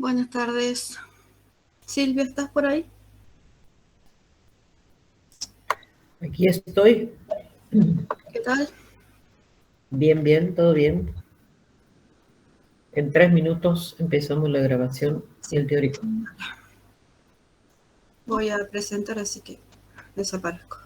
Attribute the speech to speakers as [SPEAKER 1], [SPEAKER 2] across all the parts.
[SPEAKER 1] Buenas tardes. Silvia, ¿estás por ahí?
[SPEAKER 2] Aquí estoy.
[SPEAKER 1] ¿Qué tal?
[SPEAKER 2] Bien, bien, todo bien. En 3 minutos empezamos la grabación y el teórico.
[SPEAKER 1] Voy a presentar, así que desaparezco.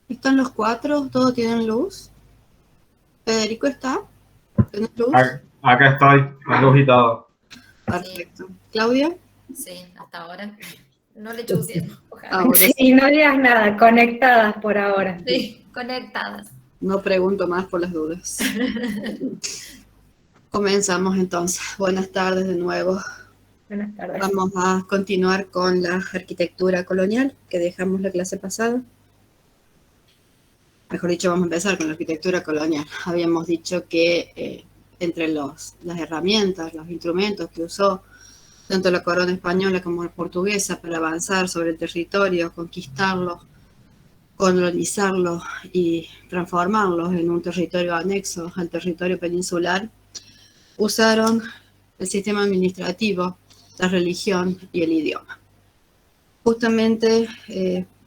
[SPEAKER 1] ¿Están los cuatro? ¿Todos tienen luz? ¿Federico está? ¿Tienes luz?
[SPEAKER 3] Acá estoy, algo agitado.
[SPEAKER 1] Perfecto. ¿Claudia?
[SPEAKER 4] Sí, hasta ahora no le chusen, ojalá.
[SPEAKER 1] Ahora sí.
[SPEAKER 5] Sí, no digas nada, conectadas por ahora.
[SPEAKER 4] Sí, conectadas.
[SPEAKER 1] No pregunto más por las dudas. Comenzamos entonces. Buenas tardes de nuevo.
[SPEAKER 5] Buenas tardes.
[SPEAKER 1] Vamos a continuar con la arquitectura colonial que dejamos la clase pasada. Mejor dicho, vamos a empezar con la arquitectura colonial. Habíamos dicho que entre las herramientas, los instrumentos que usó tanto la corona española como la portuguesa para avanzar sobre el territorio, conquistarlo, colonizarlo y transformarlo en un territorio anexo al territorio peninsular, usaron el sistema administrativo, la religión y el idioma. Justamente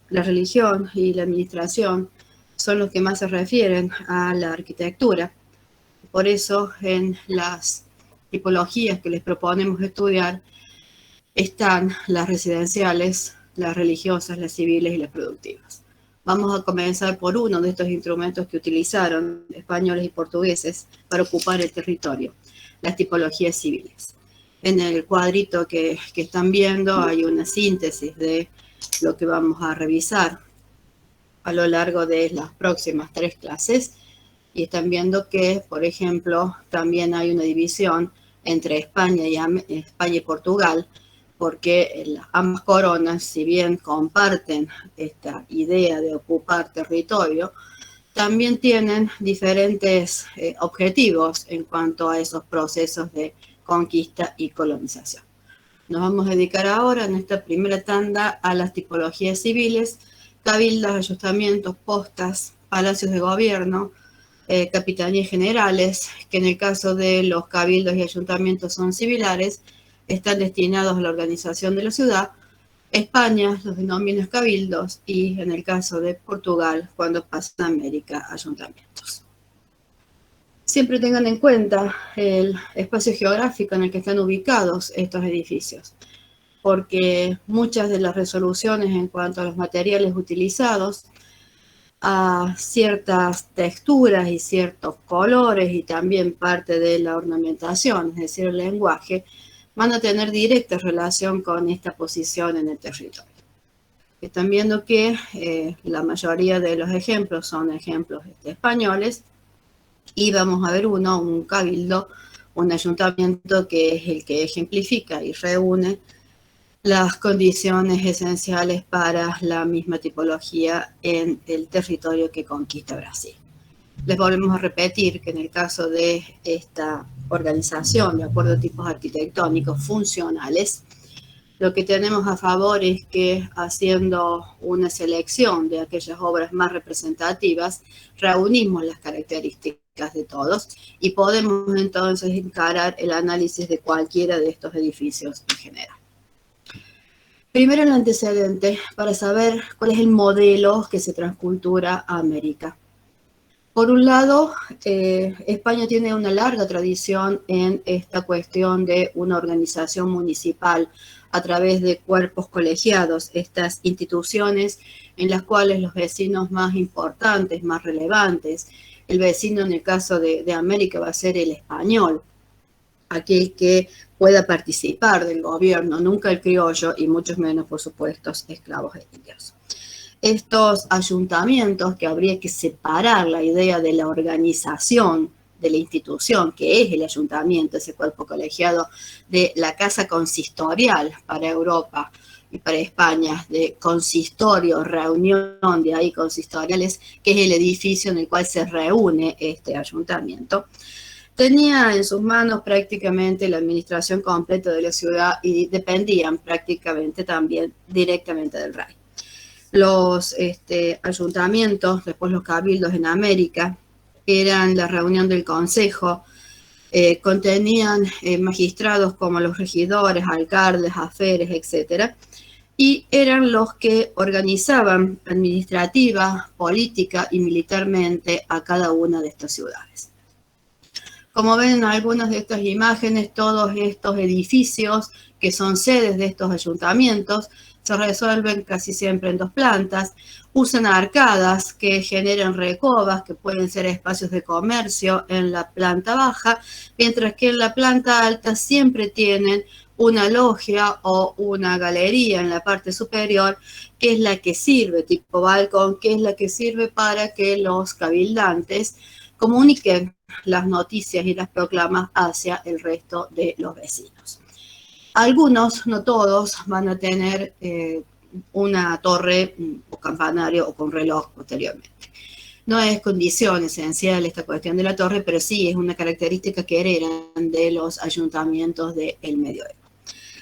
[SPEAKER 1] la religión y la administración son los que más se refieren a la arquitectura. Por eso en las tipologías que les proponemos estudiar están las residenciales, las religiosas, las civiles y las productivas. Vamos a comenzar por uno de estos instrumentos que utilizaron españoles y portugueses para ocupar el territorio, las tipologías civiles. En el cuadrito que están viendo hay una síntesis de lo que vamos a revisar a lo largo de las próximas 3 clases. Y están viendo que, por ejemplo, también hay una división entre España y Portugal, porque ambas coronas, si bien comparten esta idea de ocupar territorio, también tienen diferentes objetivos en cuanto a esos procesos de conquista y colonización. Nos vamos a dedicar ahora, en esta primera tanda, a las tipologías civiles, cabildos, ayuntamientos, postas, palacios de gobierno, capitanías generales, que en el caso de los cabildos y ayuntamientos son civilares, están destinados a la organización de la ciudad. España los denomina cabildos y en el caso de Portugal, cuando pasa a América, ayuntamientos. Siempre tengan en cuenta el espacio geográfico en el que están ubicados estos edificios, porque muchas de las resoluciones en cuanto a los materiales utilizados a ciertas texturas y ciertos colores y también parte de la ornamentación, es decir, el lenguaje, van a tener directa relación con esta posición en el territorio. Están viendo que la mayoría de los ejemplos son ejemplos españoles y vamos a ver un cabildo, un ayuntamiento que es el que ejemplifica y reúne las condiciones esenciales para la misma tipología en el territorio que conquista Brasil. Les volvemos a repetir que en el caso de esta organización de acuerdo a tipos arquitectónicos funcionales, lo que tenemos a favor es que haciendo una selección de aquellas obras más representativas, reunimos las características de todos y podemos entonces encarar el análisis de cualquiera de estos edificios en general. Primero el antecedente para saber cuál es el modelo que se transcultura a América. Por un lado, España tiene una larga tradición en esta cuestión de una organización municipal a través de cuerpos colegiados, estas instituciones en las cuales los vecinos más importantes, más relevantes, el vecino en el caso de América va a ser el español, aquel que pueda participar del gobierno, nunca el criollo y mucho menos, por supuesto, esclavos indios. Estos ayuntamientos, que habría que separar la idea de la organización de la institución, que es el ayuntamiento, ese cuerpo colegiado, de la casa consistorial para Europa y para España, de consistorio, reunión, de ahí consistoriales, que es el edificio en el cual se reúne este ayuntamiento. Tenía en sus manos prácticamente la administración completa de la ciudad y dependían prácticamente también directamente del rey. Los ayuntamientos, después los cabildos en América, eran la reunión del consejo, contenían magistrados como los regidores, alcaldes, aferes, etc. Y eran los que organizaban administrativa, política y militarmente a cada una de estas ciudades. Como ven en algunas de estas imágenes, todos estos edificios que son sedes de estos ayuntamientos se resuelven casi siempre en dos plantas, usan arcadas que generan recovas, que pueden ser espacios de comercio en la planta baja, mientras que en la planta alta siempre tienen una logia o una galería en la parte superior, que es la que sirve, tipo balcón, que es la que sirve para que los cabildantes comuniquen las noticias y las proclamas hacia el resto de los vecinos. Algunos, no todos, van a tener una torre o campanario o con reloj posteriormente. No es condición esencial esta cuestión de la torre, pero sí es una característica que heredan de los ayuntamientos del medioevo.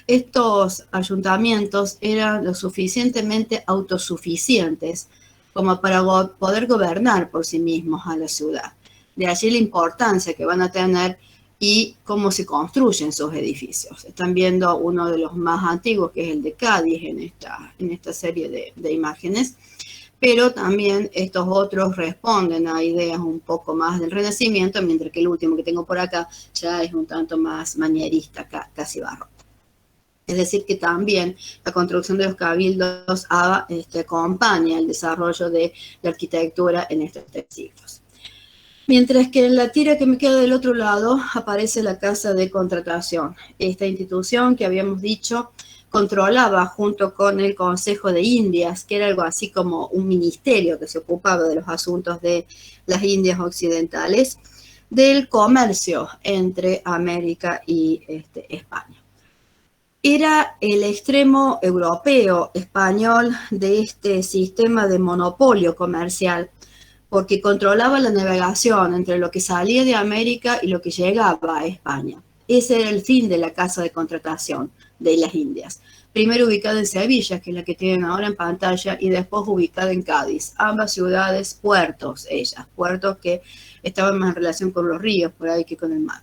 [SPEAKER 1] Estos ayuntamientos eran lo suficientemente autosuficientes como para poder gobernar por sí mismos a la ciudad. De allí la importancia que van a tener y cómo se construyen sus edificios. Están viendo uno de los más antiguos, que es el de Cádiz, en esta serie de imágenes, pero también estos otros responden a ideas un poco más del Renacimiento, mientras que el último que tengo por acá ya es un tanto más manierista, casi barroco. Es decir, que también la construcción de los cabildos acompaña el desarrollo de la arquitectura en estos siglos. Mientras que en la tira que me queda del otro lado aparece la Casa de Contratación. Esta institución que habíamos dicho controlaba junto con el Consejo de Indias, que era algo así como un ministerio que se ocupaba de los asuntos de las Indias occidentales, del comercio entre América y España. Era el extremo europeo, español, de este sistema de monopolio comercial, porque controlaba la navegación entre lo que salía de América y lo que llegaba a España. Ese era el fin de la Casa de Contratación de las Indias. Primero ubicada en Sevilla, que es la que tienen ahora en pantalla, y después ubicada en Cádiz. Ambas ciudades, puertos puertos que estaban más en relación con los ríos por ahí que con el mar.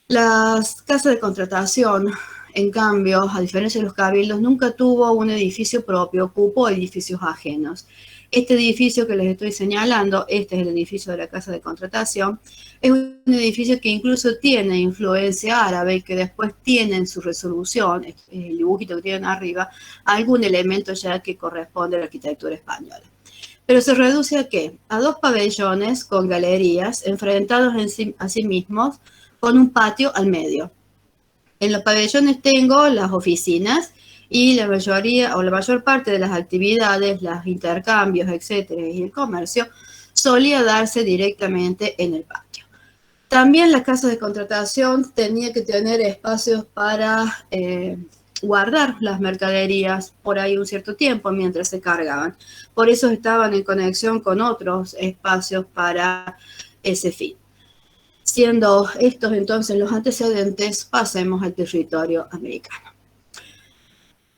[SPEAKER 1] Las casas de contratación, en cambio, a diferencia de los cabildos, nunca tuvo un edificio propio, ocupó edificios ajenos. Este edificio que les estoy señalando, este es el edificio de la Casa de Contratación, es un edificio que incluso tiene influencia árabe y que después tiene en su resolución, el dibujito que tienen arriba, algún elemento ya que corresponde a la arquitectura española. Pero se reduce ¿a qué? A 2 pabellones con galerías enfrentados a sí mismos con un patio al medio. En los pabellones tengo las oficinas y la mayoría o la mayor parte de las actividades, los intercambios, etcétera, y el comercio solía darse directamente en el patio. También las casas de contratación tenían que tener espacios para guardar las mercaderías por ahí un cierto tiempo mientras se cargaban. Por eso estaban en conexión con otros espacios para ese fin. Siendo estos entonces los antecedentes, pasemos al territorio americano.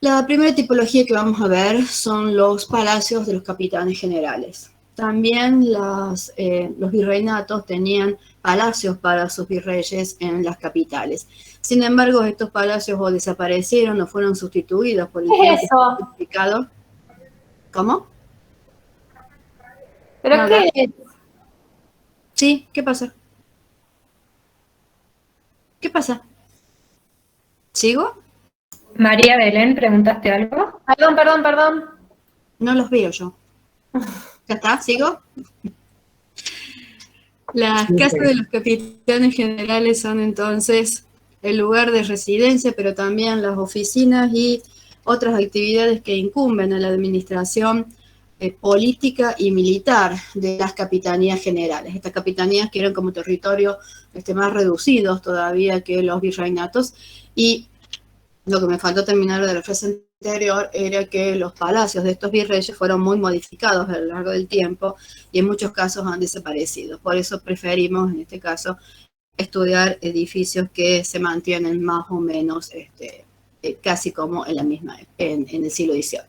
[SPEAKER 1] La primera tipología que vamos a ver son los palacios de los capitanes generales. También los virreinatos tenían palacios para sus virreyes en las capitales. Sin embargo, estos palacios o desaparecieron o fueron sustituidos por el
[SPEAKER 5] ¿Qué es eso?
[SPEAKER 1] significado. ¿Cómo?
[SPEAKER 5] ¿Pero
[SPEAKER 1] Nada.
[SPEAKER 5] qué es?
[SPEAKER 1] Sí, ¿qué pasa? ¿Qué pasa? ¿Sigo?
[SPEAKER 5] María Belén, ¿preguntaste algo?
[SPEAKER 4] Perdón.
[SPEAKER 1] No los veo yo. ¿Ya está? ¿Sigo? Las casas de los capitanes generales son entonces el lugar de residencia, pero también las oficinas y otras actividades que incumben a la administración política y militar de las capitanías generales. Estas capitanías que eran como territorios más reducidos todavía que los virreinatos, y lo que me faltó terminar de la frase anterior era que los palacios de estos virreyes fueron muy modificados a lo largo del tiempo y en muchos casos han desaparecido. Por eso preferimos, en este caso, estudiar edificios que se mantienen más o menos casi como en el siglo XVIII.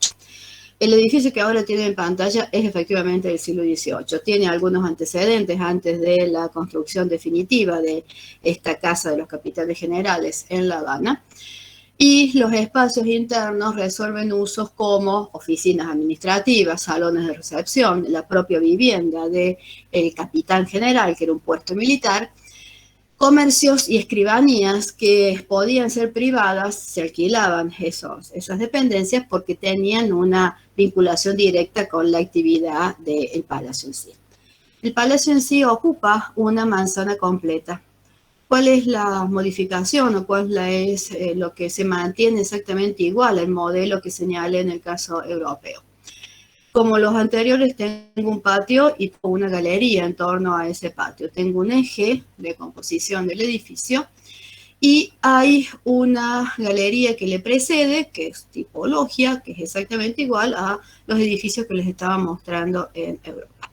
[SPEAKER 1] El edificio que ahora tiene en pantalla es efectivamente del siglo XVIII. Tiene algunos antecedentes antes de la construcción definitiva de esta casa de los capitanes generales en La Habana. Y los espacios internos resuelven usos como oficinas administrativas, salones de recepción, la propia vivienda del capitán general, que era un puesto militar, comercios y escribanías que podían ser privadas, se alquilaban esas dependencias porque tenían una vinculación directa con la actividad del palacio en sí. El palacio en sí ocupa una manzana completa. ¿Cuál es la modificación o cuál es lo que se mantiene exactamente igual al modelo que señalé en el caso europeo? Como los anteriores, tengo un patio y una galería en torno a ese patio. Tengo un eje de composición del edificio y hay una galería que le precede, que es tipo logia, que es exactamente igual a los edificios que les estaba mostrando en Europa.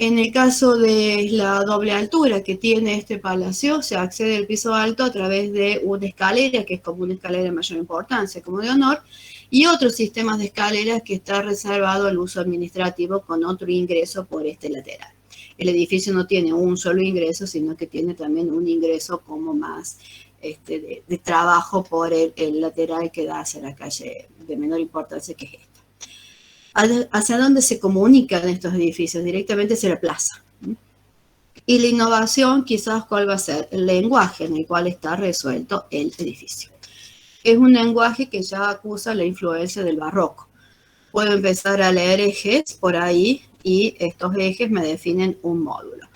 [SPEAKER 1] En el caso de la doble altura que tiene este palacio, se accede al piso alto a través de una escalera, que es como una escalera de mayor importancia, como de honor, y otros sistemas de escaleras que está reservado al uso administrativo con otro ingreso por este lateral. El edificio no tiene un solo ingreso, sino que tiene también un ingreso como más de trabajo por el lateral que da hacia la calle de menor importancia que es esta. ¿Hacia dónde se comunican estos edificios? Directamente hacia la plaza. Y la innovación, quizás, ¿cuál va a ser? El lenguaje en el cual está resuelto el edificio. Es un lenguaje que ya acusa la influencia del barroco. Puedo empezar a leer ejes por ahí y estos ejes me definen un módulo.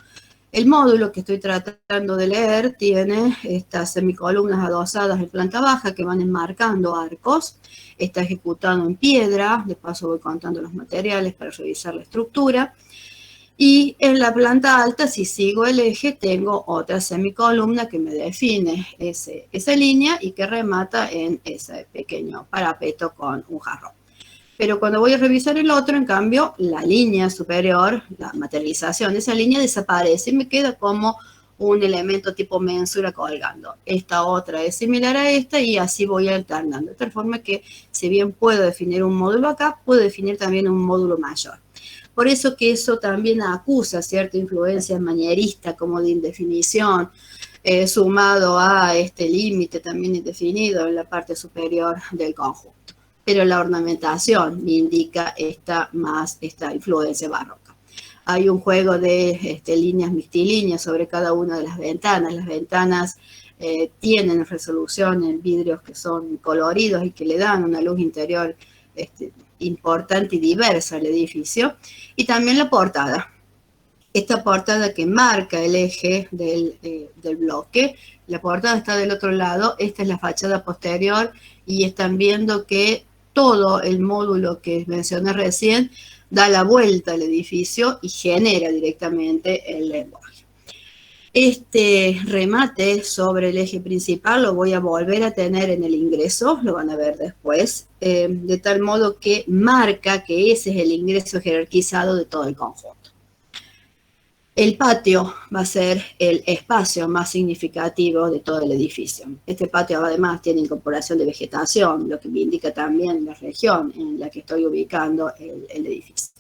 [SPEAKER 1] El módulo que estoy tratando de leer tiene estas semicolumnas adosadas en planta baja que van enmarcando arcos. Está ejecutado en piedra, de paso voy contando los materiales para revisar la estructura. Y en la planta alta, si sigo el eje, tengo otra semicolumna que me define esa línea y que remata en ese pequeño parapeto con un jarrón. Pero cuando voy a revisar el otro, en cambio, la línea superior, la materialización de esa línea desaparece y me queda como un elemento tipo mensura colgando. Esta otra es similar a esta y así voy alternando. De tal forma que, si bien puedo definir un módulo acá, puedo definir también un módulo mayor. Por eso que eso también acusa cierta influencia manierista como de indefinición, sumado a este límite también indefinido en la parte superior del conjunto. Pero la ornamentación me indica esta influencia barroca. Hay un juego de líneas mixtilíneas sobre cada una de las ventanas. Las ventanas tienen resolución en vidrios que son coloridos y que le dan una luz interior importante y diversa el edificio, y también la portada. Esta portada que marca el eje del bloque, la portada está del otro lado, esta es la fachada posterior, y están viendo que todo el módulo que mencioné recién da la vuelta al edificio y genera directamente el lenguaje. Este remate sobre el eje principal lo voy a volver a tener en el ingreso, lo van a ver después, de tal modo que marca que ese es el ingreso jerarquizado de todo el conjunto. El patio va a ser el espacio más significativo de todo el edificio. Este patio además tiene incorporación de vegetación, lo que me indica también la región en la que estoy ubicando el edificio.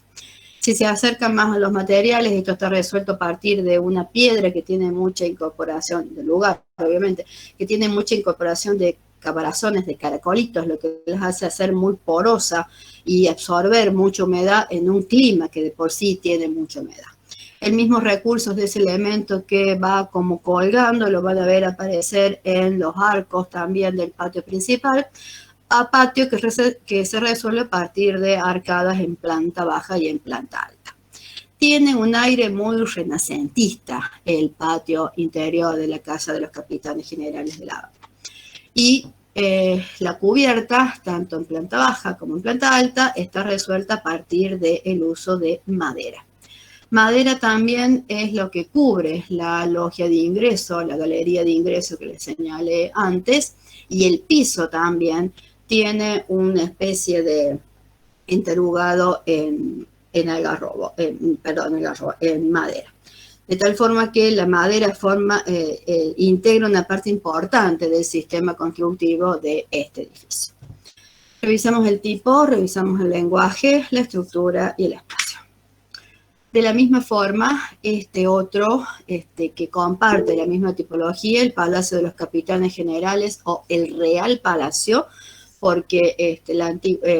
[SPEAKER 1] Si se acercan más a los materiales, esto está resuelto a partir de una piedra que tiene mucha incorporación del lugar, obviamente, que tiene mucha incorporación de caparazones, de caracolitos, lo que les hace hacer muy porosa y absorber mucha humedad en un clima que de por sí tiene mucha humedad. El mismo recurso de ese elemento que va como colgando, lo van a ver aparecer en los arcos también del patio principal, a patio que se resuelve a partir de arcadas en planta baja y en planta alta. Tiene un aire muy renacentista el patio interior de la Casa de los Capitanes Generales de la Habana. Y la cubierta, tanto en planta baja como en planta alta, está resuelta a partir del uso de madera. Madera también es lo que cubre la logia de ingreso, la galería de ingreso que les señalé antes, y el piso también tiene una especie de interrugado en madera. De tal forma que la madera integra una parte importante del sistema constructivo de este edificio. Revisamos el tipo, revisamos el lenguaje, la estructura y el espacio. De la misma forma, este otro que comparte la misma tipología, el Palacio de los Capitanes Generales o el Real Palacio, porque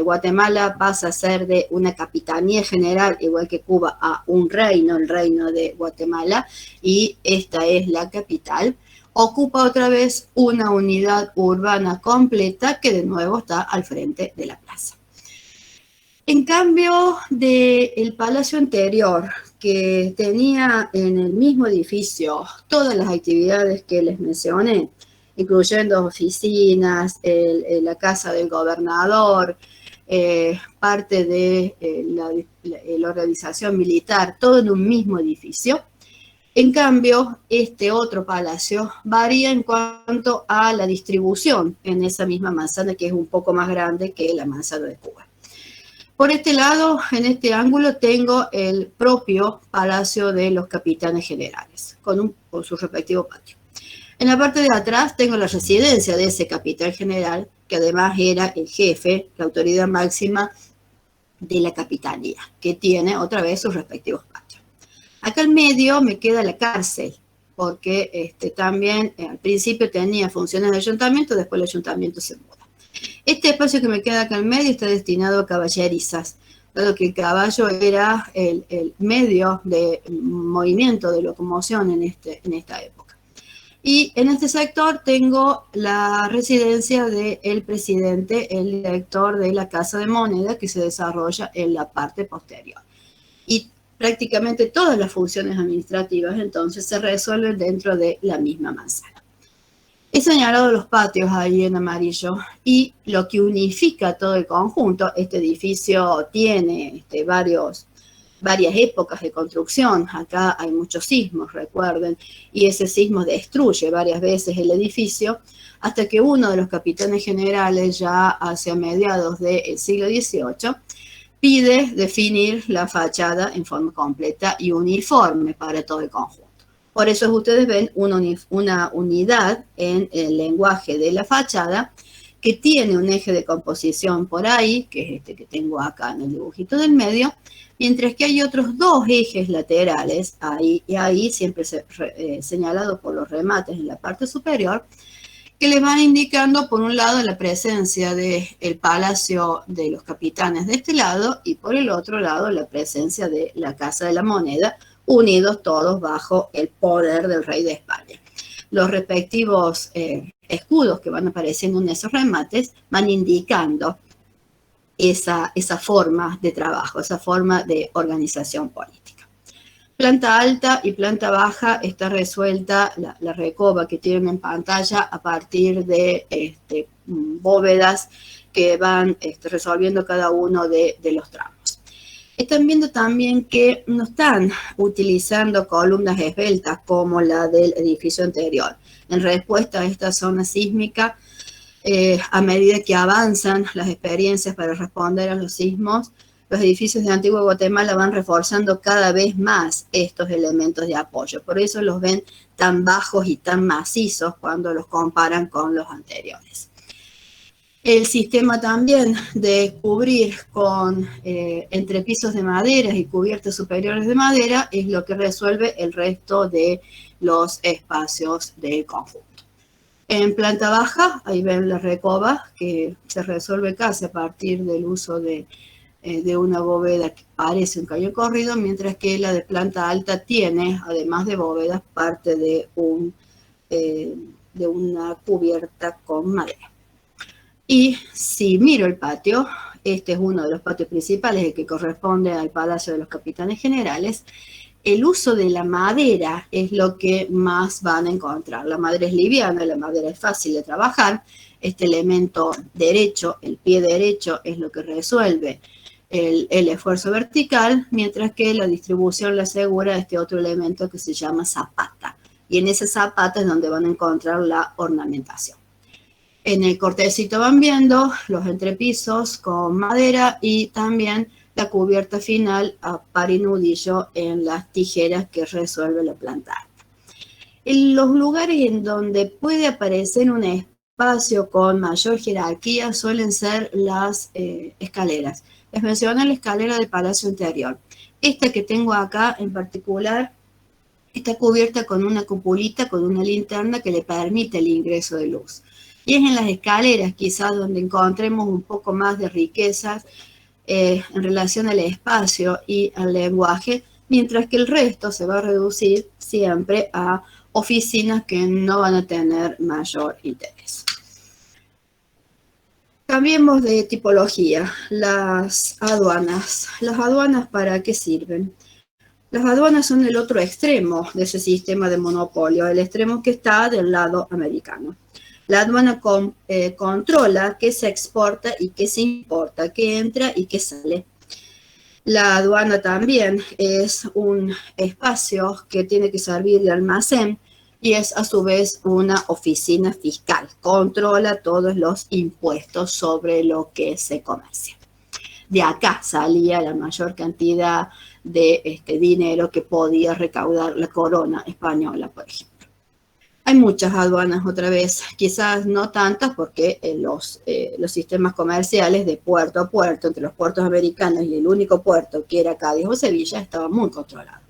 [SPEAKER 1] Guatemala pasa a ser de una capitanía general, igual que Cuba, a un reino, el reino de Guatemala, y esta es la capital. Ocupa otra vez una unidad urbana completa que de nuevo está al frente de la plaza. En cambio del palacio anterior, que tenía en el mismo edificio todas las actividades que les mencioné, incluyendo oficinas, la casa del gobernador, parte de la organización militar, todo en un mismo edificio. En cambio, este otro palacio varía en cuanto a la distribución en esa misma manzana, que es un poco más grande que la manzana de Cuba. Por este lado, en este ángulo, tengo el propio Palacio de los Capitanes Generales, con su respectivo patio. En la parte de atrás tengo la residencia de ese capitán general, que además era el jefe, la autoridad máxima de la capitanía, que tiene otra vez sus respectivos patios. Acá en medio me queda la cárcel, porque también al principio tenía funciones de ayuntamiento, después el ayuntamiento se muda. Este espacio que me queda acá en medio está destinado a caballerizas, dado que el caballo era el medio de movimiento, de locomoción en esta época. Y en este sector tengo la residencia del presidente, el director de la Casa de Moneda, que se desarrolla en la parte posterior. Y prácticamente todas las funciones administrativas entonces se resuelven dentro de la misma manzana. He señalado los patios ahí en amarillo y lo que unifica todo el conjunto. Este edificio tiene varias épocas de construcción. Acá hay muchos sismos, recuerden, y ese sismo destruye varias veces el edificio hasta que uno de los capitanes generales, ya hacia mediados del siglo XVIII, pide definir la fachada en forma completa y uniforme para todo el conjunto. Por eso ustedes ven una unidad en el lenguaje de la fachada que tiene un eje de composición por ahí, que es este que tengo acá en el dibujito del medio, mientras que hay otros dos ejes laterales, ahí siempre señalado por los remates en la parte superior, que les van indicando por un lado la presencia del Palacio de los Capitanes de este lado y por el otro lado la presencia de la Casa de la Moneda, unidos todos bajo el poder del rey de España. Los respectivos escudos que van apareciendo en esos remates van indicando esa forma de trabajo, esa forma de organización política. Planta alta y planta baja está resuelta la recoba que tienen en pantalla a partir de bóvedas que van resolviendo cada uno de los tramos. Están viendo también que no están utilizando columnas esbeltas como la del edificio anterior. En respuesta a esta zona sísmica, a medida que avanzan las experiencias para responder a los sismos, los edificios de Antigua Guatemala van reforzando cada vez más estos elementos de apoyo. Por eso los ven tan bajos y tan macizos cuando los comparan con los anteriores. El sistema también de cubrir con entrepisos de madera y cubiertas superiores de madera es lo que resuelve el resto de los espacios del conjunto. En planta baja, ahí ven la recoba que se resuelve casi a partir del uso de una bóveda que parece un cañón corrido, mientras que la de planta alta tiene, además de bóvedas, parte de una cubierta con madera. Y si miro el patio, este es uno de los patios principales, el que corresponde al Palacio de los Capitanes Generales. El uso de la madera es lo que más van a encontrar. La madera es liviana, la madera es fácil de trabajar. Este elemento derecho, el pie derecho, es lo que resuelve el esfuerzo vertical, mientras que la distribución la asegura este otro elemento que se llama zapata. Y en esa zapata es donde van a encontrar la ornamentación. En el cortecito van viendo los entrepisos con madera y también la cubierta final a par y nudillo en las tijeras que resuelve la planta alta. En los lugares en donde puede aparecer un espacio con mayor jerarquía suelen ser las escaleras. Les mencioné la escalera del Palacio Anterior. Esta que tengo acá en particular está cubierta con una cupulita, con una linterna que le permite el ingreso de luz. Y es en las escaleras quizás donde encontremos un poco más de riquezas en relación al espacio y al lenguaje, mientras que el resto se va a reducir siempre a oficinas que no van a tener mayor interés. Cambiemos de tipología, las aduanas. ¿Las aduanas para qué sirven? Las aduanas son el otro extremo de ese sistema de monopolio, el extremo que está del lado americano. La aduana controla qué se exporta y qué se importa, qué entra y qué sale. La aduana también es un espacio que tiene que servir de almacén y es a su vez una oficina fiscal. Controla todos los impuestos sobre lo que se comercia. De acá salía la mayor cantidad de dinero que podía recaudar la corona española, por ejemplo. Hay muchas aduanas otra vez, quizás no tantas porque los sistemas comerciales de puerto a puerto, entre los puertos americanos y el único puerto que era Cádiz o Sevilla, estaba muy controlado.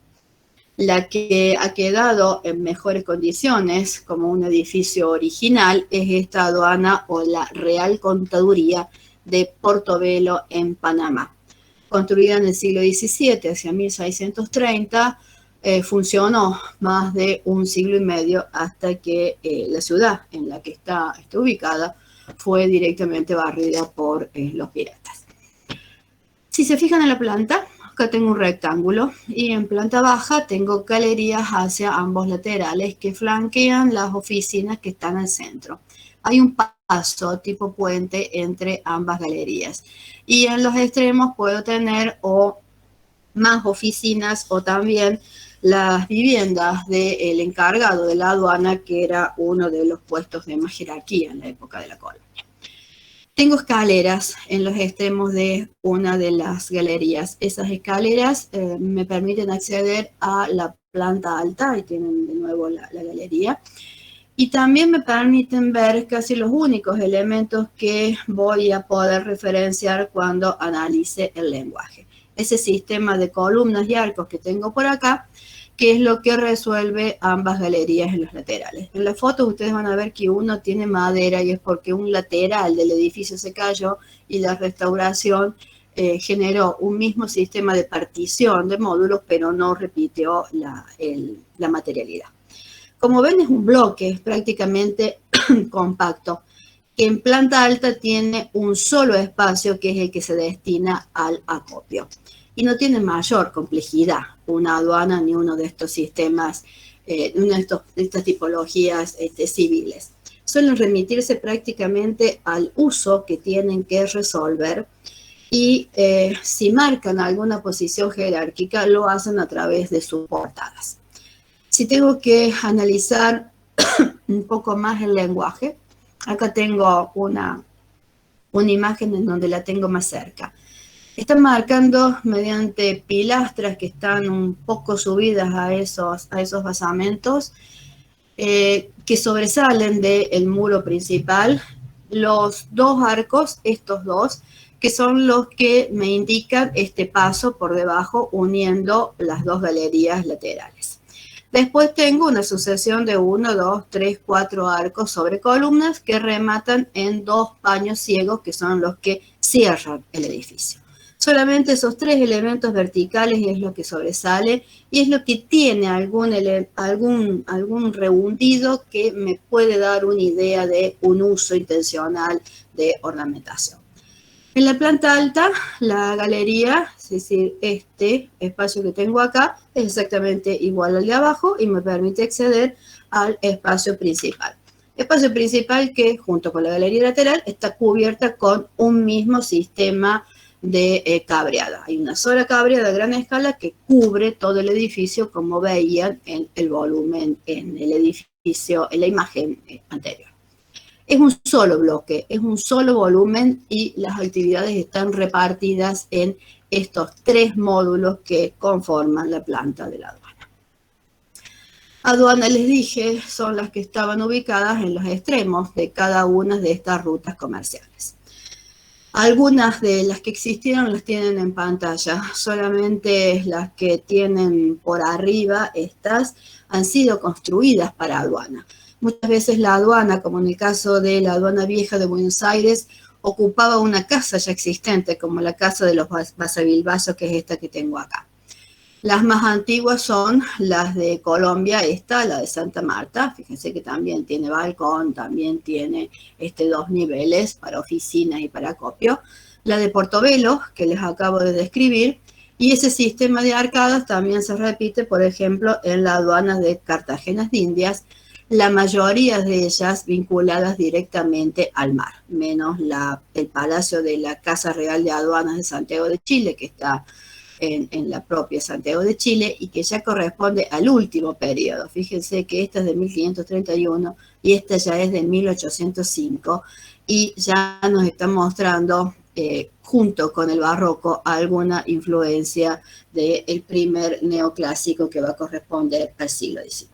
[SPEAKER 1] La que ha quedado en mejores condiciones como un edificio original es esta aduana o la Real Contaduría de Portobelo en Panamá. Construida en el siglo XVII, hacia 1630, funcionó más de un siglo y medio hasta que la ciudad en la que está ubicada fue directamente barrida por los piratas. Si se fijan en la planta, acá tengo un rectángulo y en planta baja tengo galerías hacia ambos laterales que flanquean las oficinas que están al centro. Hay un paso tipo puente entre ambas galerías y en los extremos puedo tener o más oficinas o también las viviendas del encargado de la aduana, que era uno de los puestos de más jerarquía en la época de la colonia. Tengo escaleras en los extremos de una de las galerías. Esas escaleras me permiten acceder a la planta alta, y tienen de nuevo la galería. Y también me permiten ver casi los únicos elementos que voy a poder referenciar cuando analice el lenguaje. Ese sistema de columnas y arcos que tengo por acá, que es lo que resuelve ambas galerías en los laterales. En la foto ustedes van a ver que uno tiene madera y es porque un lateral del edificio se cayó y la restauración generó un mismo sistema de partición de módulos, pero no repitió la materialidad. Como ven, es un bloque prácticamente compacto que en planta alta tiene un solo espacio que es el que se destina al acopio. Y no tiene mayor complejidad una aduana ni uno de estos sistemas, una de estas tipologías civiles. Suelen remitirse prácticamente al uso que tienen que resolver y si marcan alguna posición jerárquica lo hacen a través de sus portadas. Si tengo que analizar un poco más el lenguaje, acá tengo una imagen en donde la tengo más cerca. Están marcando mediante pilastras que están un poco subidas a esos basamentos que sobresalen del muro principal los dos arcos, estos dos, que son los que me indican este paso por debajo uniendo las dos galerías laterales. Después tengo una sucesión de 1, 2, 3, 4 arcos sobre columnas que rematan en dos paños ciegos que son los que cierran el edificio. Solamente esos tres elementos verticales es lo que sobresale y es lo que tiene algún rehundido que me puede dar una idea de un uso intencional de ornamentación. En la planta alta, la galería, es decir, este espacio que tengo acá, es exactamente igual al de abajo y me permite acceder al espacio principal. Espacio principal que, junto con la galería lateral, está cubierta con un mismo sistema de cabreada. Hay una sola cabreada a gran escala que cubre todo el edificio, como veían en el volumen, en el edificio, en la imagen anterior. Es un solo bloque, es un solo volumen y las actividades están repartidas en estos tres módulos que conforman la planta de la aduana. Aduanas, les dije, son las que estaban ubicadas en los extremos de cada una de estas rutas comerciales. Algunas de las que existieron las tienen en pantalla, solamente las que tienen por arriba, estas han sido construidas para aduana. Muchas veces la aduana, como en el caso de la aduana vieja de Buenos Aires, ocupaba una casa ya existente, como la casa de los Basavilbaso, que es esta que tengo acá. Las más antiguas son las de Colombia, esta, la de Santa Marta. Fíjense que también tiene balcón, también tiene dos niveles para oficinas y para acopio. La de Portobelo, que les acabo de describir, y ese sistema de arcadas también se repite, por ejemplo, en la aduana de Cartagena de Indias, la mayoría de ellas vinculadas directamente al mar, menos el Palacio de la Casa Real de Aduanas de Santiago de Chile, que está en la propia Santiago de Chile y que ya corresponde al último periodo. Fíjense que esta es de 1531 y esta ya es de 1805 y ya nos está mostrando, junto con el barroco, alguna influencia del primer neoclásico que va a corresponder al siglo XIX.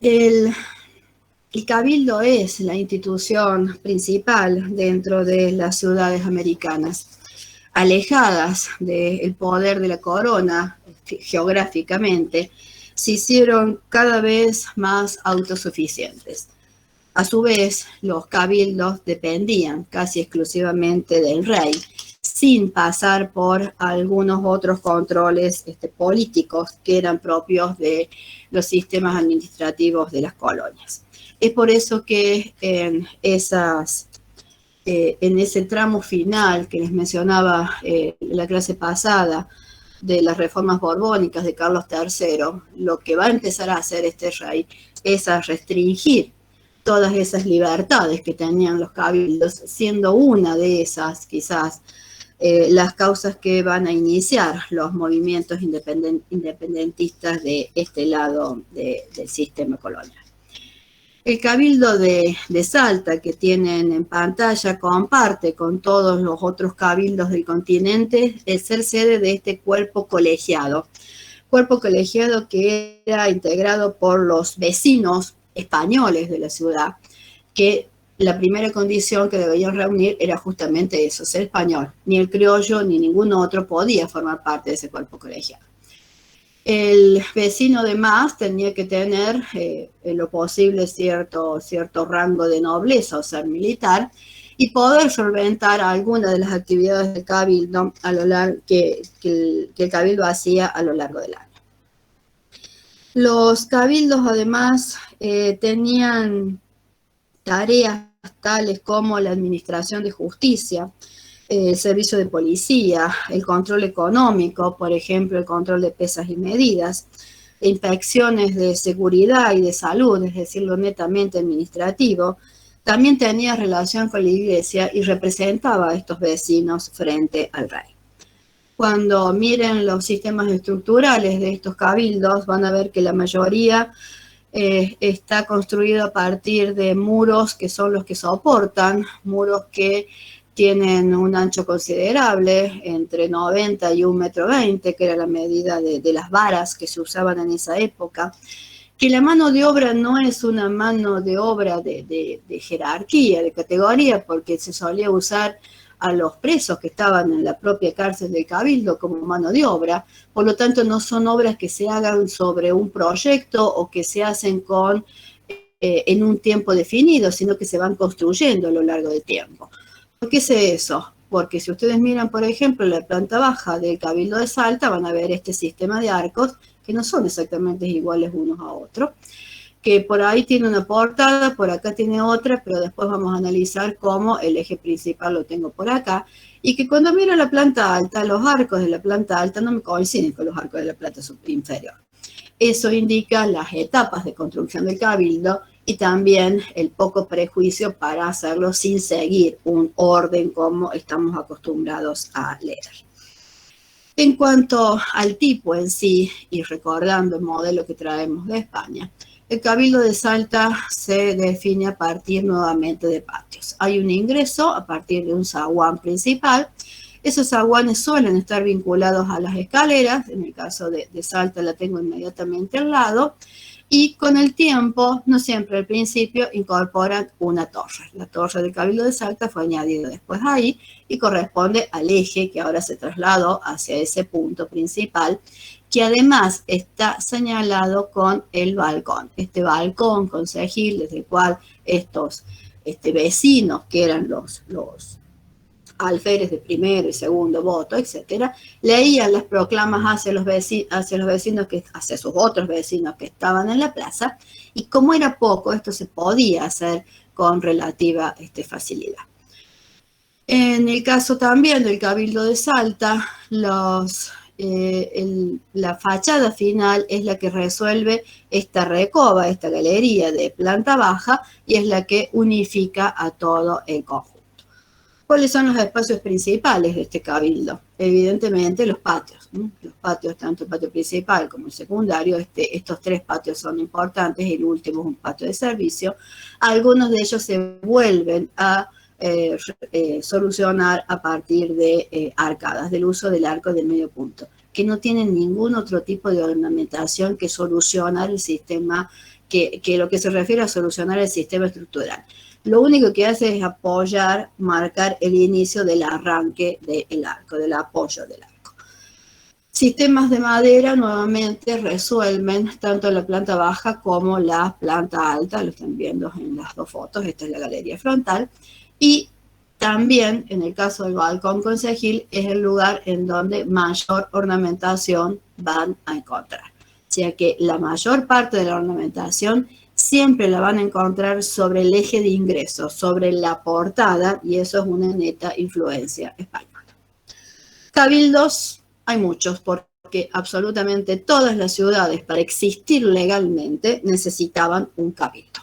[SPEAKER 1] El Cabildo es la institución principal dentro de las ciudades americanas, alejadas del poder de la corona geográficamente, se hicieron cada vez más autosuficientes. A su vez, los cabildos dependían casi exclusivamente del rey, sin pasar por algunos otros controles políticos que eran propios de los sistemas administrativos de las colonias. Es por eso que en ese tramo final que les mencionaba la clase pasada de las reformas borbónicas de Carlos III, lo que va a empezar a hacer este rey es a restringir todas esas libertades que tenían los cabildos, siendo una de esas quizás las causas que van a iniciar los movimientos independentistas de este lado del sistema colonial. El Cabildo de Salta, que tienen en pantalla, comparte con todos los otros cabildos del continente el ser sede de este cuerpo colegiado que era integrado por los vecinos españoles de la ciudad, que la primera condición que debían reunir era justamente eso, ser español. Ni el criollo ni ningún otro podía formar parte de ese cuerpo colegiado. El vecino además tenía que tener en lo posible cierto rango de nobleza o ser militar y poder solventar algunas de las actividades del cabildo que el cabildo hacía a lo largo del año. Los cabildos además tenían tareas tales como la administración de justicia, el servicio de policía, el control económico, por ejemplo, el control de pesas y medidas, inspecciones de seguridad y de salud, es decir, lo netamente administrativo, también tenía relación con la iglesia y representaba a estos vecinos frente al rey. Cuando miren los sistemas estructurales de estos cabildos, van a ver que la mayoría está construido a partir de muros que son los que soportan, muros que tienen un ancho considerable, entre 90 y 1,20 m, que era la medida de las varas que se usaban en esa época, que la mano de obra no es una mano de obra de jerarquía, de categoría, porque se solía usar a los presos que estaban en la propia cárcel del Cabildo como mano de obra, por lo tanto no son obras que se hagan sobre un proyecto o que se hacen en un tiempo definido, sino que se van construyendo a lo largo del tiempo. ¿Por qué sé eso? Porque si ustedes miran, por ejemplo, la planta baja del Cabildo de Salta, van a ver este sistema de arcos que no son exactamente iguales unos a otros, que por ahí tiene una portada, por acá tiene otra, pero después vamos a analizar cómo el eje principal lo tengo por acá, y que cuando miro la planta alta, los arcos de la planta alta no me coinciden con los arcos de la planta inferior. Eso indica las etapas de construcción del Cabildo y también el poco prejuicio para hacerlo sin seguir un orden como estamos acostumbrados a leer. En cuanto al tipo en sí, y recordando el modelo que traemos de España, el Cabildo de Salta se define a partir nuevamente de patios. Hay un ingreso a partir de un zaguán principal. Esos zaguanes suelen estar vinculados a las escaleras. En el caso de Salta la tengo inmediatamente al lado. Y con el tiempo, no siempre al principio, incorporan una torre. La torre del Cabildo de Salta fue añadida después ahí y corresponde al eje que ahora se trasladó hacia ese punto principal, que además está señalado con el balcón. Este balcón concejil, desde el cual estos vecinos, que eran los alférez de primero y segundo voto, etcétera, leían las proclamas hacia sus otros vecinos que estaban en la plaza, y como era poco, esto se podía hacer con relativa facilidad. En el caso también del Cabildo de Salta, la fachada final es la que resuelve esta recoba, esta galería de planta baja, y es la que unifica a todo el conjunto. ¿Cuáles son los espacios principales de este cabildo? Evidentemente los patios, ¿no? Los patios, tanto el patio principal como el secundario, estos tres patios son importantes, el último es un patio de servicio. Algunos de ellos se vuelven a solucionar a partir de arcadas, del uso del arco del medio punto, que no tienen ningún otro tipo de ornamentación que solucionar el sistema, que lo que se refiere a solucionar el sistema estructural. Lo único que hace es apoyar, marcar el inicio del arranque del arco, del apoyo del arco. Sistemas de madera nuevamente resuelven tanto la planta baja como la planta alta, lo están viendo en las dos fotos, esta es la galería frontal, y también en el caso del balcón concejil es el lugar en donde mayor ornamentación van a encontrar. O sea que la mayor parte de la ornamentación siempre la van a encontrar sobre el eje de ingreso, sobre la portada, y eso es una neta influencia española. Cabildos, hay muchos, porque absolutamente todas las ciudades para existir legalmente necesitaban un cabildo.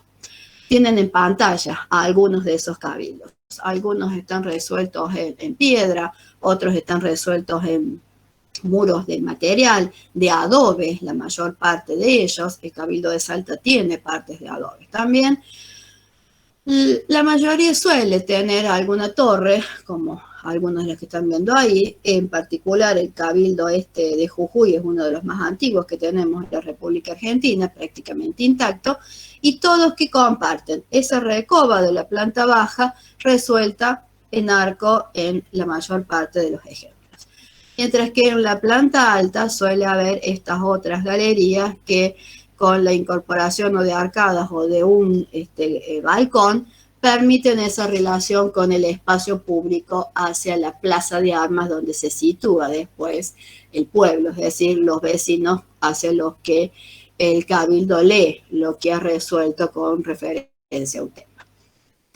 [SPEAKER 1] Tienen en pantalla a algunos de esos cabildos. Algunos están resueltos en piedra, otros están resueltos en muros de material, de adobe, la mayor parte de ellos. El Cabildo de Salta tiene partes de adobe también. La mayoría suele tener alguna torre, como algunos de los que están viendo ahí. En particular, el Cabildo de Jujuy es uno de los más antiguos que tenemos en la República Argentina, prácticamente intacto, y todos que comparten esa recoba de la planta baja resuelta en arco en la mayor parte de los ejemplos. Mientras que en la planta alta suele haber estas otras galerías que con la incorporación o de arcadas o de un balcón permiten esa relación con el espacio público hacia la plaza de armas donde se sitúa después el pueblo, es decir, los vecinos hacia los que el cabildo lee lo que ha resuelto con referencia a un tema.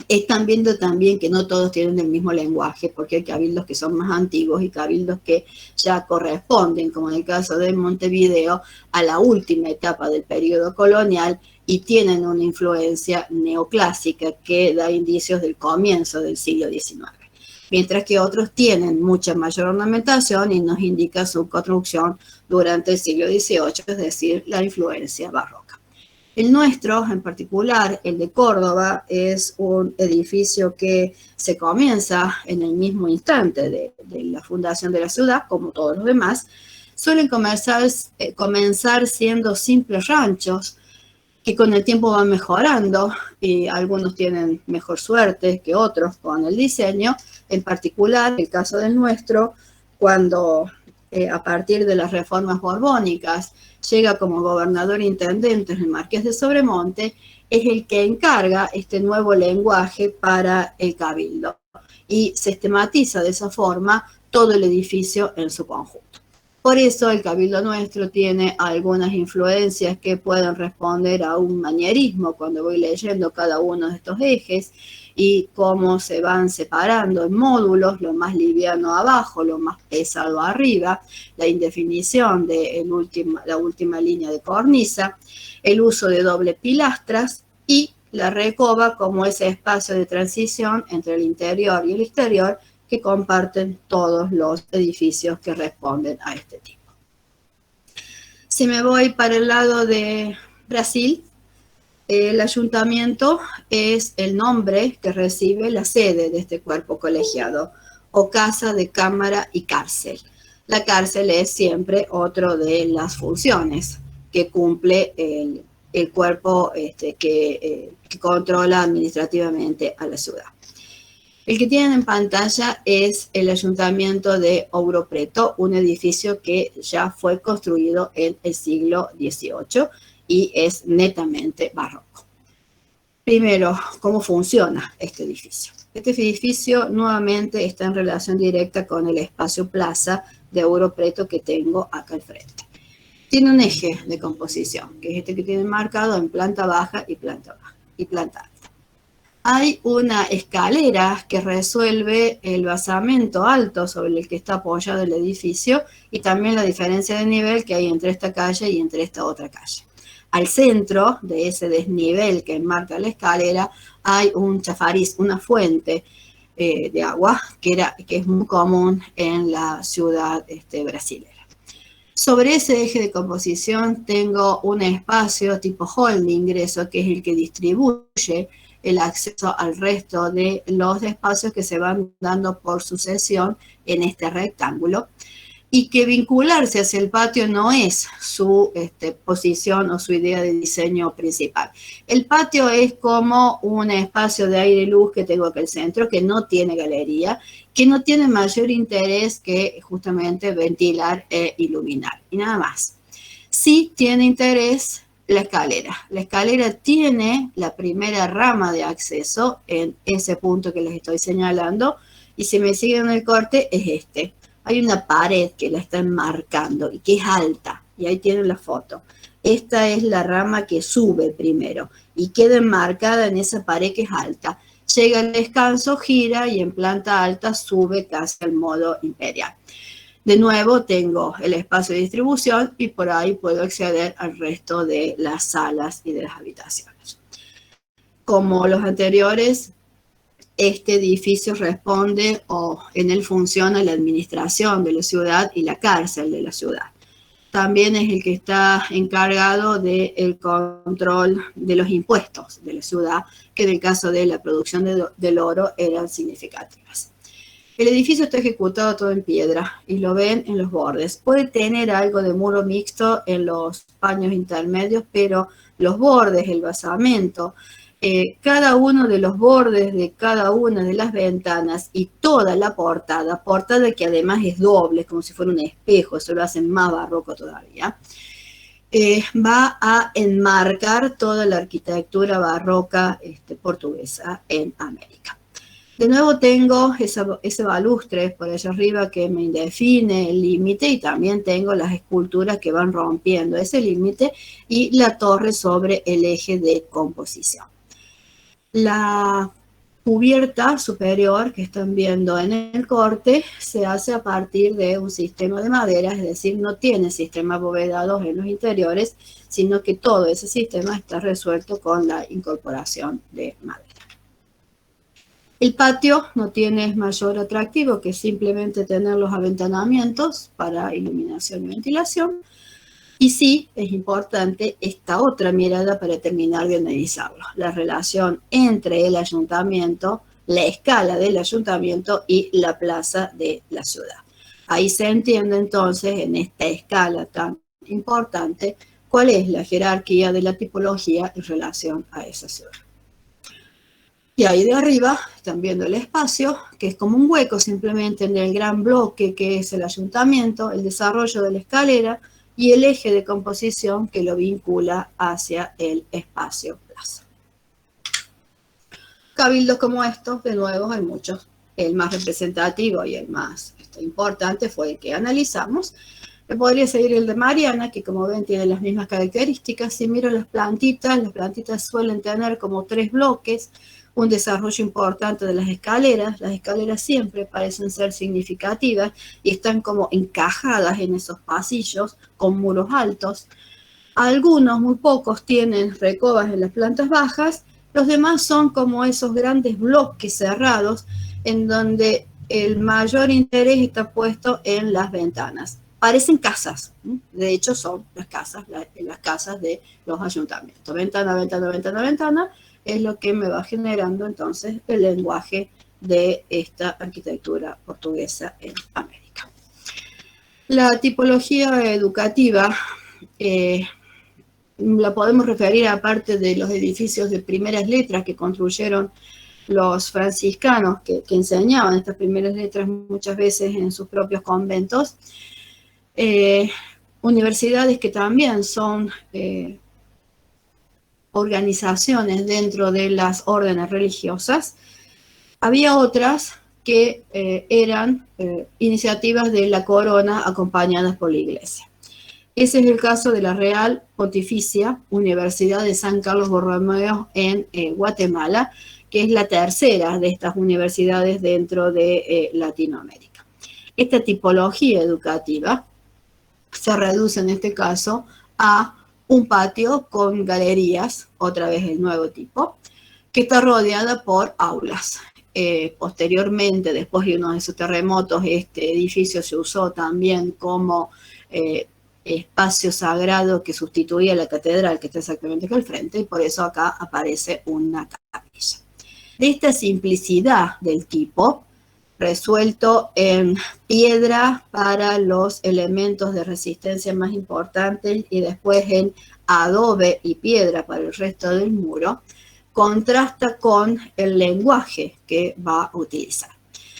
[SPEAKER 1] Están viendo también que no todos tienen el mismo lenguaje, porque hay cabildos que son más antiguos y cabildos que ya corresponden, como en el caso de Montevideo, a la última etapa del periodo colonial y tienen una influencia neoclásica que da indicios del comienzo del siglo XIX. Mientras que otros tienen mucha mayor ornamentación y nos indica su construcción durante el siglo XVIII, es decir, la influencia barroca. El nuestro, en particular, el de Córdoba, es un edificio que se comienza en el mismo instante de la fundación de la ciudad, como todos los demás. Suelen comenzar siendo simples ranchos que con el tiempo van mejorando y algunos tienen mejor suerte que otros con el diseño. En particular, el caso del nuestro, cuando a partir de las reformas borbónicas llega como gobernador intendente el marqués de Sobremonte, es el que encarga este nuevo lenguaje para el cabildo y sistematiza de esa forma todo el edificio en su conjunto. Por eso el cabildo nuestro tiene algunas influencias que pueden responder a un manierismo cuando voy leyendo cada uno de estos ejes y cómo se van separando en módulos, lo más liviano abajo, lo más pesado arriba, la indefinición de la última línea de cornisa, el uso de doble pilastras y la recoba como ese espacio de transición entre el interior y el exterior que comparten todos los edificios que responden a este tipo. Si me voy para el lado de Brasil, el ayuntamiento es el nombre que recibe la sede de este cuerpo colegiado, o casa de cámara y cárcel. La cárcel es siempre otra de las funciones que cumple el cuerpo que controla administrativamente a la ciudad. El que tienen en pantalla es el ayuntamiento de Ouro Preto, un edificio que ya fue construido en el siglo XVIII y es netamente barroco. Primero, ¿cómo funciona este edificio? Este edificio nuevamente está en relación directa con el espacio plaza de Ouro Preto que tengo acá al frente. Tiene un eje de composición, que es este que tiene marcado en planta baja y planta alta. Hay una escalera que resuelve el basamento alto sobre el que está apoyado el edificio y también la diferencia de nivel que hay entre esta calle y entre esta otra calle. Al centro de ese desnivel que enmarca la escalera hay un chafariz, una fuente de agua que es muy común en la ciudad brasilera. Sobre ese eje de composición tengo un espacio tipo hall de ingreso que es el que distribuye el acceso al resto de los espacios que se van dando por sucesión en este rectángulo y que vincularse hacia el patio no es su posición o su idea de diseño principal. El patio es como un espacio de aire y luz que tengo acá al centro, que no tiene galería, que no tiene mayor interés que justamente ventilar e iluminar, y nada más. Sí tiene interés la escalera. La escalera tiene la primera rama de acceso en ese punto que les estoy señalando, y si me siguen el corte es este. Hay una pared que la está enmarcando y que es alta, y ahí tienen la foto. Esta es la rama que sube primero y queda enmarcada en esa pared que es alta. Llega al descanso, gira y en planta alta sube casi al modo imperial. De nuevo tengo el espacio de distribución y por ahí puedo acceder al resto de las salas y de las habitaciones. Como los anteriores, este edificio responde o en él funciona la administración de la ciudad y la cárcel de la ciudad. También es el que está encargado del control de los impuestos de la ciudad, que en el caso de la producción del oro eran significativas. El edificio está ejecutado todo en piedra y lo ven en los bordes. Puede tener algo de muro mixto en los paños intermedios, pero los bordes, el basamento, cada uno de los bordes de cada una de las ventanas y toda la portada que además es doble, como si fuera un espejo, eso lo hace más barroco todavía, va a enmarcar toda la arquitectura barroca portuguesa en América. De nuevo tengo ese balustre por allá arriba que me define el límite y también tengo las esculturas que van rompiendo ese límite y la torre sobre el eje de composición. La cubierta superior que están viendo en el corte se hace a partir de un sistema de madera, es decir, no tiene sistemas abovedados en los interiores, sino que todo ese sistema está resuelto con la incorporación de madera. El patio no tiene mayor atractivo que simplemente tener los aventanamientos para iluminación y ventilación. Y sí, es importante esta otra mirada para terminar de analizarlo, la relación entre el ayuntamiento, la escala del ayuntamiento y la plaza de la ciudad. Ahí se entiende entonces, en esta escala tan importante, cuál es la jerarquía de la tipología en relación a esa ciudad. Y ahí de arriba están viendo el espacio, que es como un hueco simplemente en el gran bloque que es el ayuntamiento, el desarrollo de la escalera, y el eje de composición que lo vincula hacia el espacio plaza. Cabildos como estos, de nuevo, hay muchos. El más representativo y el más importante fue el que analizamos. Podría seguir el de Mariana, que como ven tiene las mismas características. Si miro las plantitas suelen tener como 3 bloques, un desarrollo importante de las escaleras siempre parecen ser significativas y están como encajadas en esos pasillos con muros altos. Algunos, muy pocos, tienen recovas en las plantas bajas, los demás son como esos grandes bloques cerrados en donde el mayor interés está puesto en las ventanas. Parecen casas, de hecho son las casas de los ayuntamientos. Ventana, ventana, ventana, ventana, es lo que me va generando entonces el lenguaje de esta arquitectura portuguesa en América. La tipología educativa la podemos referir aparte de los edificios de primeras letras que construyeron los franciscanos que enseñaban estas primeras letras muchas veces en sus propios conventos, universidades que también son organizaciones dentro de las órdenes religiosas. Había otras que eran iniciativas de la corona acompañadas por la iglesia. Ese es el caso de la Real Pontificia Universidad de San Carlos Borromeo en Guatemala, que es la tercera de estas universidades dentro de Latinoamérica. Esta tipología educativa se reduce en este caso a un patio con galerías, otra vez el nuevo tipo, que está rodeada por aulas. Posteriormente, después de uno de esos terremotos, este edificio se usó también como espacio sagrado que sustituía la catedral que está exactamente acá al frente, y por eso acá aparece una capilla. De esta simplicidad del tipo, resuelto en piedra para los elementos de resistencia más importantes y después en adobe y piedra para el resto del muro, contrasta con el lenguaje que va a utilizar.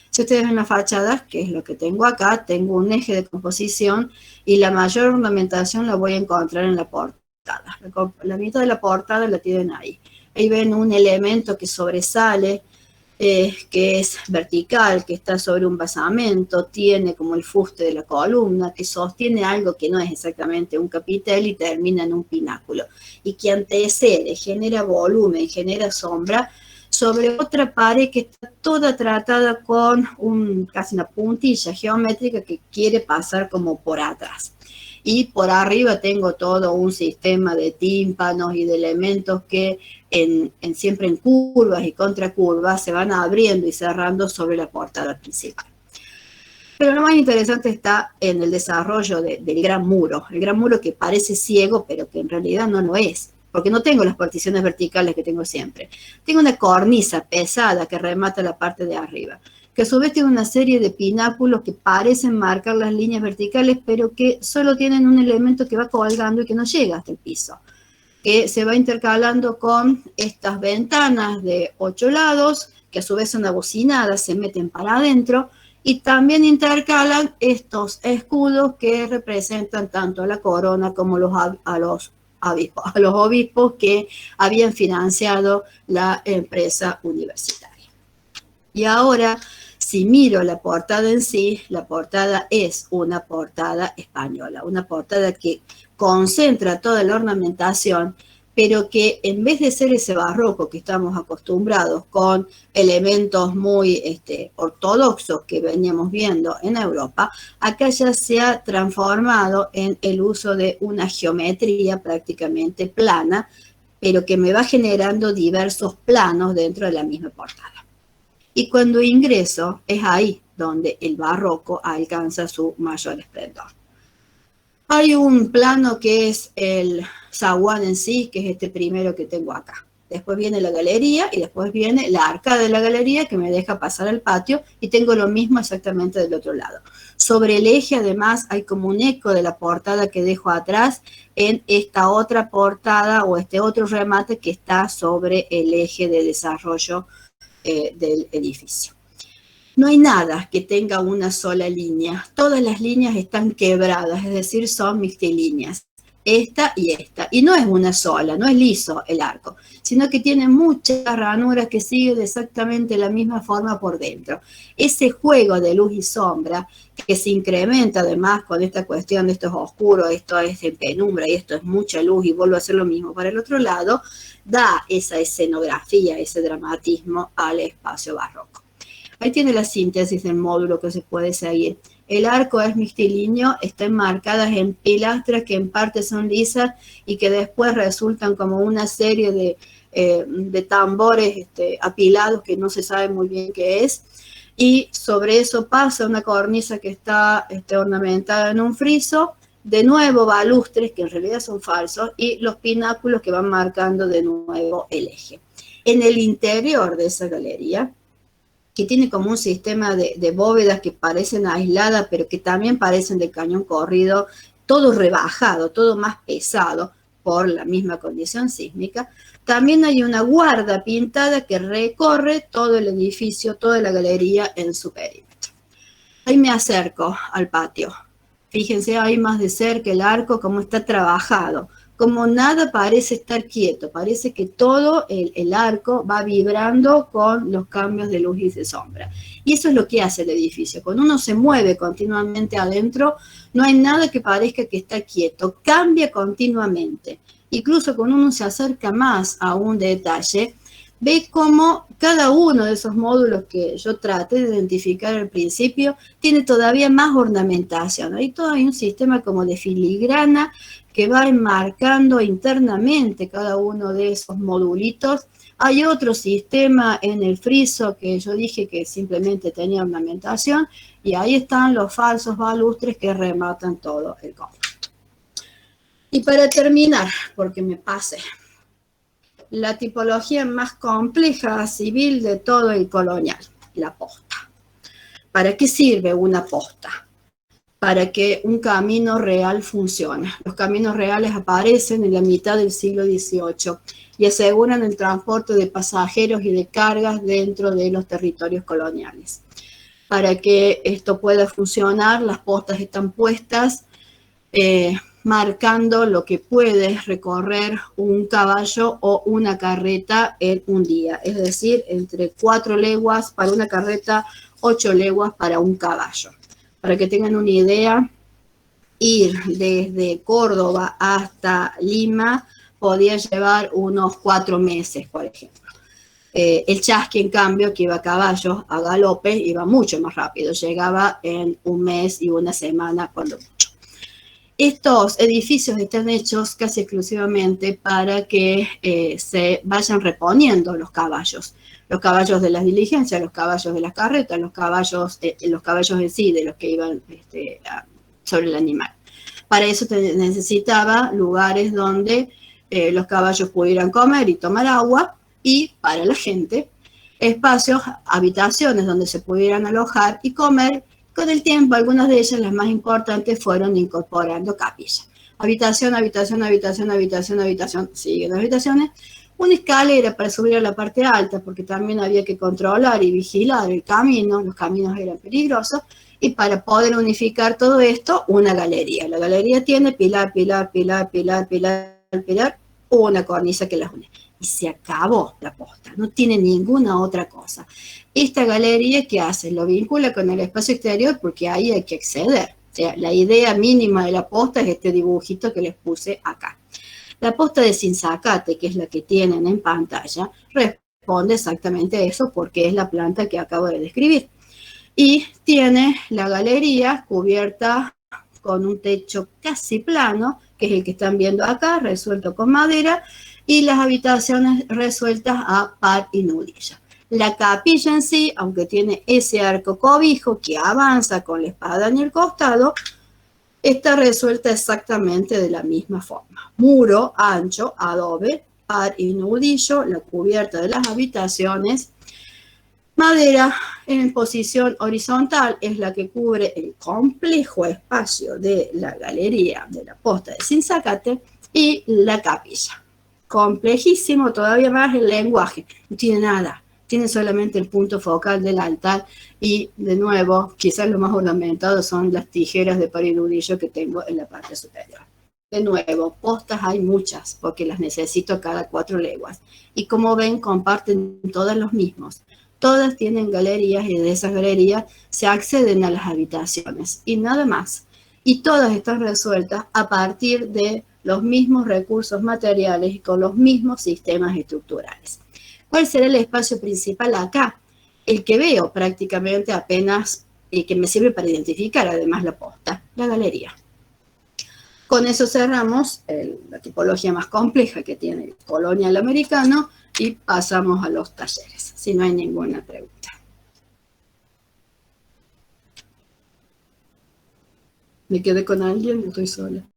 [SPEAKER 1] Si ustedes ven las fachadas, que es lo que tengo acá, tengo un eje de composición y la mayor ornamentación la voy a encontrar en la portada. La mitad de la portada la tienen ahí. Ahí ven un elemento que sobresale, que es vertical, que está sobre un basamento, tiene como el fuste de la columna, que sostiene algo que no es exactamente un capitel y termina en un pináculo, y que antecede, genera volumen, genera sombra, sobre otra pared que está toda tratada con casi una puntilla geométrica que quiere pasar como por atrás. Y por arriba tengo todo un sistema de tímpanos y de elementos que siempre en curvas y contracurvas se van abriendo y cerrando sobre la portada principal. Pero lo más interesante está en el desarrollo del gran muro. El gran muro que parece ciego, pero que en realidad no lo es, porque no tengo las particiones verticales que tengo siempre. Tengo una cornisa pesada que remata la parte de arriba, que a su vez tiene una serie de pináculos que parecen marcar las líneas verticales, pero que solo tienen un elemento que va colgando y que no llega hasta el piso, que se va intercalando con estas ventanas de 8 lados, que a su vez son abocinadas, se meten para adentro, y también intercalan estos escudos que representan tanto a la corona como a los obispos que habían financiado la empresa universitaria. Y ahora, si miro la portada en sí, la portada es una portada española, una portada que concentra toda la ornamentación, pero que en vez de ser ese barroco que estamos acostumbrados con elementos muy ortodoxos que veníamos viendo en Europa, acá ya se ha transformado en el uso de una geometría prácticamente plana, pero que me va generando diversos planos dentro de la misma portada. Y cuando ingreso, es ahí donde el barroco alcanza su mayor esplendor. Hay un plano que es el zaguán en sí, que es este primero que tengo acá. Después viene la galería y después viene la arcada de la galería que me deja pasar al patio y tengo lo mismo exactamente del otro lado. Sobre el eje, además, hay como un eco de la portada que dejo atrás en esta otra portada o este otro remate que está sobre el eje de desarrollo del edificio. No hay nada que tenga una sola línea. Todas las líneas están quebradas, es decir, son mixtilíneas. Esta y esta. Y no es una sola, no es liso el arco, sino que tiene muchas ranuras que siguen exactamente la misma forma por dentro. Ese juego de luz y sombra que se incrementa además con esta cuestión de esto es oscuro, esto es en penumbra y esto es mucha luz y vuelvo a hacer lo mismo para el otro lado, da esa escenografía, ese dramatismo al espacio barroco. Ahí tiene la síntesis del módulo que se puede seguir. El arco es mixtilíneo, están marcadas en pilastras que en parte son lisas y que después resultan como una serie de tambores apilados que no se sabe muy bien qué es. Y sobre eso pasa una cornisa que está ornamentada en un friso, de nuevo balustres que en realidad son falsos y los pináculos que van marcando de nuevo el eje. En el interior de esa galería, que tiene como un sistema de bóvedas que parecen aisladas, pero que también parecen de cañón corrido, todo rebajado, todo más pesado por la misma condición sísmica. También hay una guarda pintada que recorre todo el edificio, toda la galería en su perímetro. Ahí me acerco al patio. Fíjense ahí más de cerca el arco, cómo está trabajado. Como nada parece estar quieto, parece que todo el arco va vibrando con los cambios de luz y de sombra. Y eso es lo que hace el edificio. Cuando uno se mueve continuamente adentro, no hay nada que parezca que está quieto, cambia continuamente. Incluso cuando uno se acerca más a un detalle, ve cómo cada uno de esos módulos que yo traté de identificar al principio tiene todavía más ornamentación. Hay todo un sistema como de filigrana que va enmarcando internamente cada uno de esos modulitos. Hay otro sistema en el friso que yo dije que simplemente tenía ornamentación y ahí están los falsos balustres que rematan todo el conjunto. Y para terminar, porque me pasé, la tipología más compleja civil de todo el colonial, la posta. ¿Para qué sirve una posta? Para que un camino real funcione. Los caminos reales aparecen en la mitad del siglo XVIII y aseguran el transporte de pasajeros y de cargas dentro de los territorios coloniales. Para que esto pueda funcionar, las postas están puestas marcando lo que puede recorrer un caballo o una carreta en un día. Es decir, entre 4 leguas para una carreta, 8 leguas para un caballo. Para que tengan una idea, ir desde Córdoba hasta Lima podía llevar unos 4 meses, por ejemplo. El chasqui, en cambio, que iba a caballo, a galope, iba mucho más rápido. Llegaba en un mes y una semana, cuando mucho. Estos edificios están hechos casi exclusivamente para que se vayan reponiendo los caballos de las diligencias, los caballos de las carretas, los caballos en sí, de los que iban sobre el animal. Para eso necesitaba lugares donde los caballos pudieran comer y tomar agua, y para la gente, espacios, habitaciones donde se pudieran alojar y comer. Con el tiempo, algunas de ellas, las más importantes, fueron incorporando capillas. Habitación, habitación, habitación, habitación, habitación, siguen habitaciones. Una escalera para subir a la parte alta, porque también había que controlar y vigilar el camino, los caminos eran peligrosos, y para poder unificar todo esto, una galería. La galería tiene pilar, pilar, pilar, pilar, pilar, pilar, una cornisa que las une. Y se acabó la posta, no tiene ninguna otra cosa. Esta galería, ¿qué hace? Lo vincula con el espacio exterior porque ahí hay que acceder. O sea, la idea mínima de la posta es este dibujito que les puse acá. La posta de Sinzacate, que es la que tienen en pantalla, responde exactamente a eso porque es la planta que acabo de describir. Y tiene la galería cubierta con un techo casi plano, que es el que están viendo acá, resuelto con madera, y las habitaciones resueltas a par y nudilla. La capilla en sí, aunque tiene ese arco cobijo que avanza con la espada en el costado, está resuelta exactamente de la misma forma. Muro ancho, adobe, par y nudillo, la cubierta de las habitaciones. Madera en posición horizontal es la que cubre el complejo espacio de la galería de la posta de Sinzacate y la capilla. Complejísimo todavía más el lenguaje, no tiene nada, tiene solamente el punto focal del altar y de nuevo, quizás lo más ornamentado son las tijeras de par y nudillo que tengo en la parte superior. De nuevo, postas hay muchas porque las necesito cada 4 leguas y como ven comparten todas los mismos. Todas tienen galerías y de esas galerías se acceden a las habitaciones y nada más. Y todas están resueltas a partir de los mismos recursos materiales y con los mismos sistemas estructurales. ¿Cuál será el espacio principal acá? El que veo prácticamente apenas y que me sirve para identificar además la posta, la galería. Con eso cerramos la tipología más compleja que tiene el colonial americano y pasamos a los talleres, si no hay ninguna pregunta. ¿Me quedé con alguien o estoy sola?